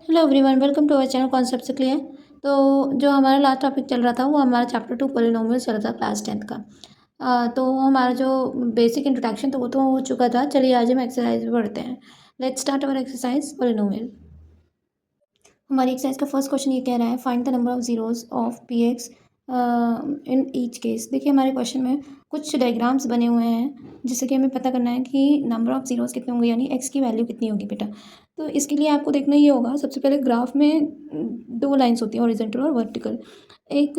Hello everyone, welcome to our channel concept से clear. तो जो हमारा लास्ट टॉपिक चल रहा था वो हमारा चैप्टर 2 पॉलिनोमियल चल रहा था क्लास 10th का। तो हमारा जो बेसिक इंट्रोडक्शन था वो तो हो चुका था। चलिए आज हम एक्सरसाइज पे बढ़ते हैं। Let's start our exercise polynomial. हमारी एक्सरसाइज का फर्स्ट क्वेश्चन ये कह रहा है find the number of zeros of P x in each case. देखिए हमारे क्वेश्चन में कुछ डायग्राम्स बने हुए हैं जिससे कि हमें पता करना है कि नंबर ऑफ जीरोज कितने होंगे, यानी एक्स की वैल्यू कितनी होगी बेटा। तो इसके लिए आपको देखना ये होगा, सबसे पहले ग्राफ में दो लाइन्स होती हैं, हॉरिजॉन्टल और वर्टिकल। एक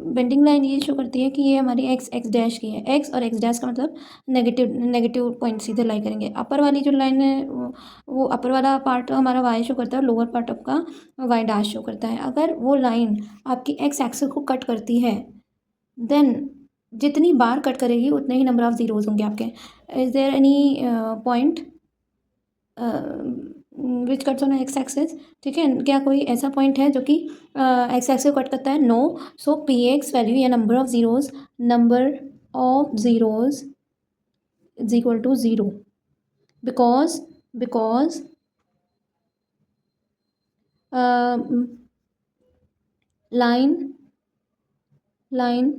बेंडिंग लाइन ये शो करती है कि ये हमारी एक्स एक्स डैश की है। एक्स और एक्स डैश का मतलब नेगेटिव नेगेटिव पॉइंट सीधे लाई करेंगे। अपर वाली जो लाइन है वो अपर वाला पार्ट हमारा वाई शो करता है और लोअर पार्ट आपका वाई डैश शो करता है। अगर वो लाइन आपकी एक्स एक्सिस को कट करती है देन जितनी बार कट करेगी उतने ही नंबर ऑफ जीरोज होंगे आपके। Is there any point which cuts on x axis? ठीक है, क्या कोई ऐसा पॉइंट है जो कि एक्स एक्सिस को कट करता है? No. So p x value या number of zeros is equal to zero because line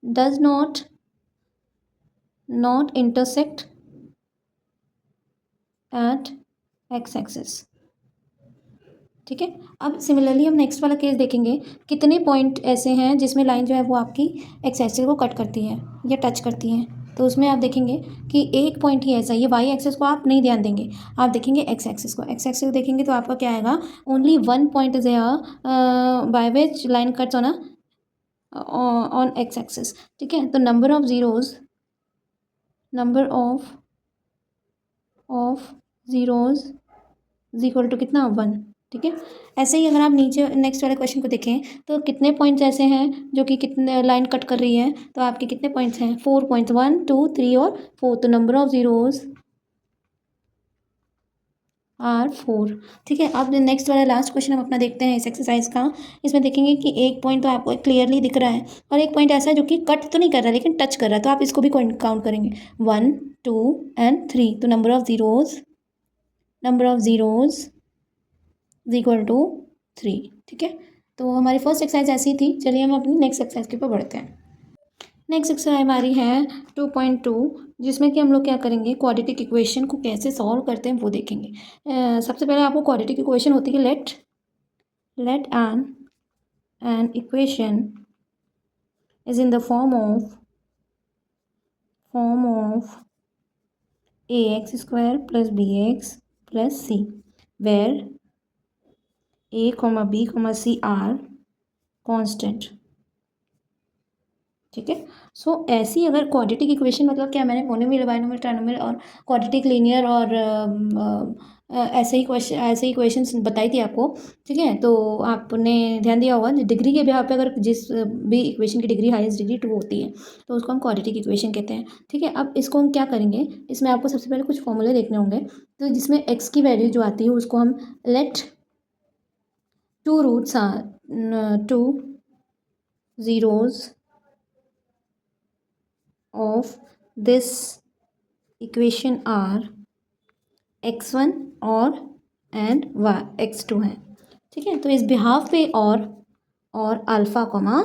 does not intersect at x axis। ठीक है, अब सिमिलरली हम नेक्स्ट वाला केस देखेंगे। कितने पॉइंट ऐसे हैं जिसमें लाइन जो है वो आपकी एक्स एक्सिस को कट करती है या टच करती है? तो उसमें आप देखेंगे कि एक पॉइंट ही ऐसा, ये वाई एक्सिस को आप नहीं ध्यान देंगे, आप देखेंगे एक्स एक्सिस को। एक्स एक्सिस को देखेंगे तो आपका क्या आएगा? Only one point is by which line cuts on x axis. ठीक है, तो number of zeros is equal to कितना? 1। ठीक है, ऐसे ही अगर आप नीचे नेक्स्ट वाले क्वेश्चन को देखें तो कितने पॉइंट्स ऐसे हैं जो कि कितने लाइन कट कर रही है? तो आपके कितने पॉइंट्स हैं? 4 पॉइंट्स, 1 2 3 और 4। तो नंबर ऑफ ज़ीरोज़ आर 4। ठीक है, अब नेक्स्ट वाला लास्ट क्वेश्चन हम अपना देखते हैं इस एक्सरसाइज का। इसमें देखेंगे कि एक पॉइंट तो आपको क्लियरली दिख रहा है और एक पॉइंट ऐसा है जो कि कट तो नहीं कर रहा लेकिन टच कर रहा है, तो आप इसको भी काउंट करेंगे 1 2 एंड 3। तो number of zeros is equal to 3। ठीक है, तो हमारी फर्स्ट एक्सरसाइज ऐसी थी। चलिए हम अपनी नेक्स्ट एक्सरसाइज के ऊपर बढ़ते हैं। नेक्स्ट एक्सरसाइज हमारी है 2.2, जिसमें कि हम लोग क्या करेंगे, क्वाड्रेटिक इक्वेशन को कैसे सॉल्व करते हैं वो देखेंगे। सबसे पहले आपको क्वाड्रेटिक इक्वेशन होती है let an equation is in the form of a x square plus b x plus c where a comma b comma c are constant. ठीक है, सो ऐसी अगर क्वाड्रेटिक इक्वेशन, मतलब क्या, मैंने मोनोमियल बाइनोमियल ट्राइनोमियल और क्वाड्रेटिक लीनियर और ऐसे ही क्वेश्चंस बताई थी आपको। ठीक है, तो आपने ध्यान दिया होगा डिग्री के बिहार पे अगर जिस भी इक्वेशन की डिग्री हाईएस्ट डिग्री 2 होती है तो उसको हम क्वाड्रेटिक इक्वेशन कहते हैं। ठीक है, अब इसको हम क्या करेंगे, इसमें आपको सबसे पहले कुछ फॉर्मूले देखने होंगे। तो जिसमें एक्स की वैल्यू जो आती है उसको हम let two roots are two zeros of this equation are x1 और एंड x2 है। ठीक है, तो इस बिहाफ पे और अल्फ़ा कॉमा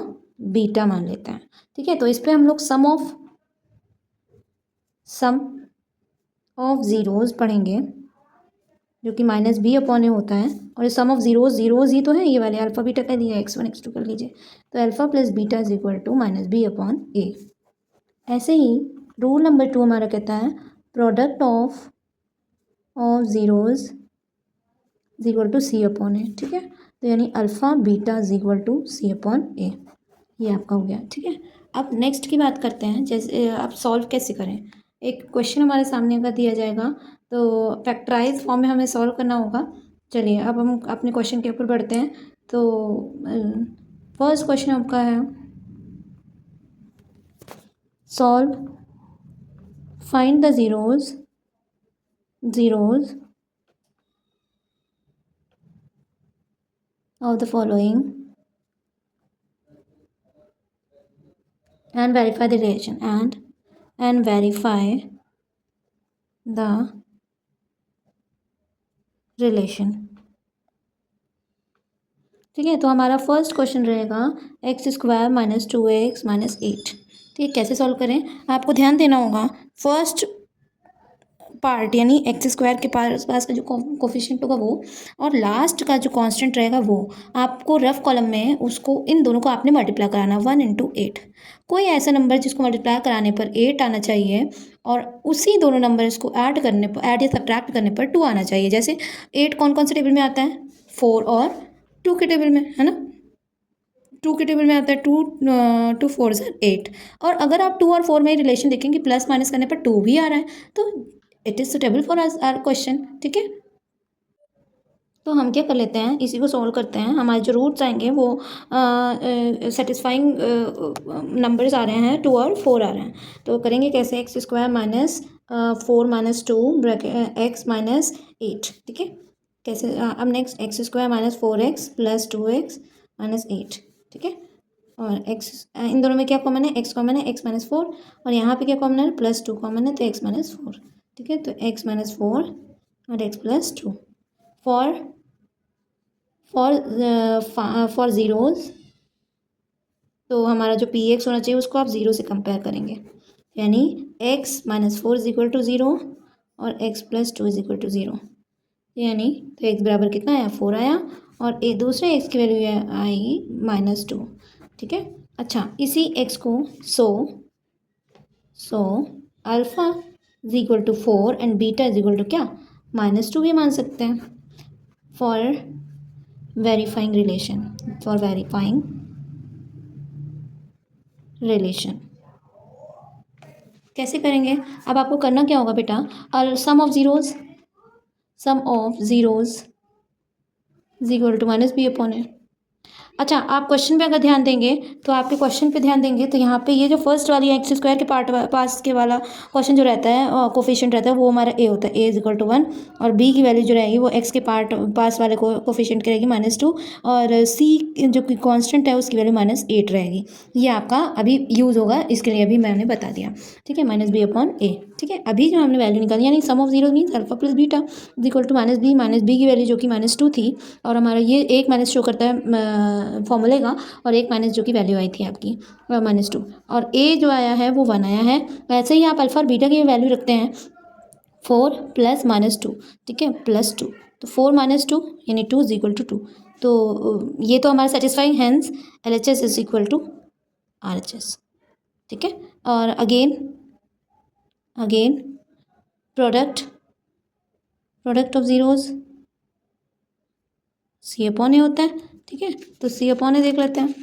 बीटा मान लेते हैं। ठीक है, तो इस पे हम लोग सम ऑफ ज़ीरोज़ पढ़ेंगे जो कि माइनस बी अपॉन ए होता है। और सम ऑफ ज़ीरोज़ ही तो है, ये वाले अल्फ़ा बीटा कर लीजिए, x1 x2 कर लीजिए। तो alpha plus beta is equal to minus B upon A. ऐसे ही रूल नंबर 2 हमारा कहता है product of zeros is equal to C upon A. ठीक है, तो यानी alpha beta is equal to C upon A, ये आपका हो गया। ठीक है, अब नेक्स्ट की बात करते हैं, जैसे आप सॉल्व कैसे करें। एक क्वेश्चन हमारे सामने अगर दिया जाएगा तो फैक्टराइज फॉर्म में हमें सॉल्व करना होगा। चलिए अब हम अपने क्वेश्चन के ऊपर बढ़ते हैं। तो फर्स्ट क्वेश्चन आपका है solve find the zeros of the following and verify the relation and verify the relation। ठीक है, तो हमारा फर्स्ट क्वेश्चन रहेगा x² माइनस 2x माइनस 8। ठीक है, कैसे सॉल्व करें, आपको ध्यान देना होगा फर्स्ट पार्ट यानी x² के पास का जो कोफिशिएंट होगा वो, और लास्ट का जो कांस्टेंट रहेगा वो, आपको रफ कॉलम में उसको इन दोनों को आपने मल्टीप्लाई कराना 1 इंटू 8। कोई ऐसा नंबर जिसको मल्टीप्लाई कराने पर 8 आना चाहिए और उसी दोनों नंबर्स को ऐड करने पर, ऐड या सब्ट्रैक्ट करने पर 2 आना चाहिए। जैसे 8 कौन कौन से टेबल में आता है, 4 और 2 के टेबल में, है ना। 2 के टेबल में आता है 2 4 8। और अगर आप 2 और 4 में रिलेशन देखेंगे प्लस माइनस करने पर 2 भी आ रहा है, तो it is suitable for our question. ठीक है, तो हम क्या कर लेते हैं, इसी को सॉल्व करते हैं। हमारे जो रूट्स आएंगे वो सेटिस्फाइंग नंबर्स आ रहे हैं, 2 और 4 आ रहे हैं। तो करेंगे कैसे, x² minus 4 minus 2 bracket x minus 8। ठीक है, कैसे अब next x² minus 4x plus 2x minus 8। ठीक है, और x इन दोनों में क्या कॉमन है, x कॉमन है, x माइनस 4, और यहाँ पे क्या कॉमन है, प्लस 2 कॉमन है, तो x माइनस 4। ठीक है, तो x माइनस 4 और x plus 2 for for zeros. तो हमारा जो px होना चाहिए उसको आप ज़ीरो से कंपेयर करेंगे, यानी x minus 4 is equal to 0 और x plus 2 is equal to 0। यानी तो x बराबर कितना आया, 4 आया, और दूसरे x की वैल्यू आएगी माइनस 2। ठीक है, अच्छा इसी x को so alpha is equal to 4 and beta is equal to क्या, माइनस 2 भी मान सकते हैं फॉर वेरीफाइंग रिलेशन। कैसे करेंगे, अब आपको करना क्या होगा बेटा, और sum of zeros is equal to minus B upon A. अच्छा, आप क्वेश्चन पे अगर ध्यान देंगे तो आपके क्वेश्चन पे ध्यान देंगे तो यहाँ पे ये जो फर्स्ट वाली x² के पास के वाला क्वेश्चन जो रहता है, कोफिशिएंट रहता है, वो हमारा a होता है, a इज इक्वल टू 1, और b की वैल्यू जो रहेगी वो x के पास वाले कोफिशिएंट की रहेगी माइनस 2, और c जो कि कांस्टेंट है उसकी वैल्यू माइनस 8 रहेगी। ये आपका अभी यूज़ होगा, इसके लिए अभी मैंने बता दिया। ठीक है, माइनस बी अपॉन ए। ठीक है, अभी जो हमने वैल्यू निकाली यानी sum of zero means alpha plus beta is equal to minus B की वैल्यू जो कि माइनस 2 थी, और हमारा ये एक माइनस शो करता है फॉर्मूले का, और एक माइनस जो की वैल्यू आई थी आपकी माइनस 2, और ए जो आया है वो 1 आया है। वैसे ही आप अल्फा और बीटा की वैल्यू रखते हैं 4 प्लस माइनस 2। ठीक है, प्लस 2, तो 4 माइनस 2 यानी 2 इज इक्वल टू 2। तो ये तो हमारा satisfying, hence LHS is equal to RHS। ठीक है, और again product of zeros C upon A होता है। ठीक है, तो सी अपॉन ए देख लेते हैं,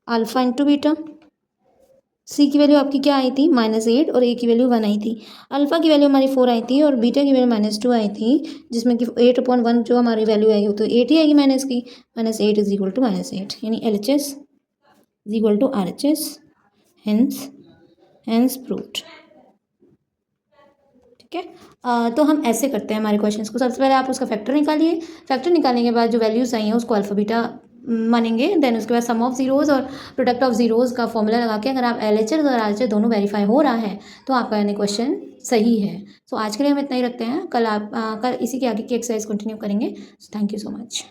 अल्फ़ा इंटू बीटा। सी की वैल्यू आपकी क्या आई थी, -8, और ए की वैल्यू 1 आई थी। अल्फ़ा की वैल्यू हमारी 4 आई थी और बीटा की वैल्यू -2 आई थी, जिसमें कि 8/1 जो हमारी वैल्यू आएगी तो 8 ही आएगी माइनस की, -8 इज इक्वल टू -8, यानी LHS is equal to RHS, hence proved. ठीक है, तो हम ऐसे करते हैं हमारे क्वेश्चंस को। सबसे पहले आप उसका फैक्टर निकालिए, फैक्टर निकालने के बाद जो वैल्यूज़ आई हैं उसको अल्फ़ा बीटा मानेंगे, देन उसके बाद सम ऑफ ज़ीरोज़ और प्रोडक्ट ऑफ ज़ीरोज़ का फॉर्मूला लगा के अगर आप LHS और RHS दोनों वेरीफाई हो रहा है तो आपका यानी क्वेश्चन सही है। सो आज के लिए हम इतना ही रखते हैं, कल इसी के आगे की एक्सरसाइज कंटिन्यू करेंगे। Thank you so much.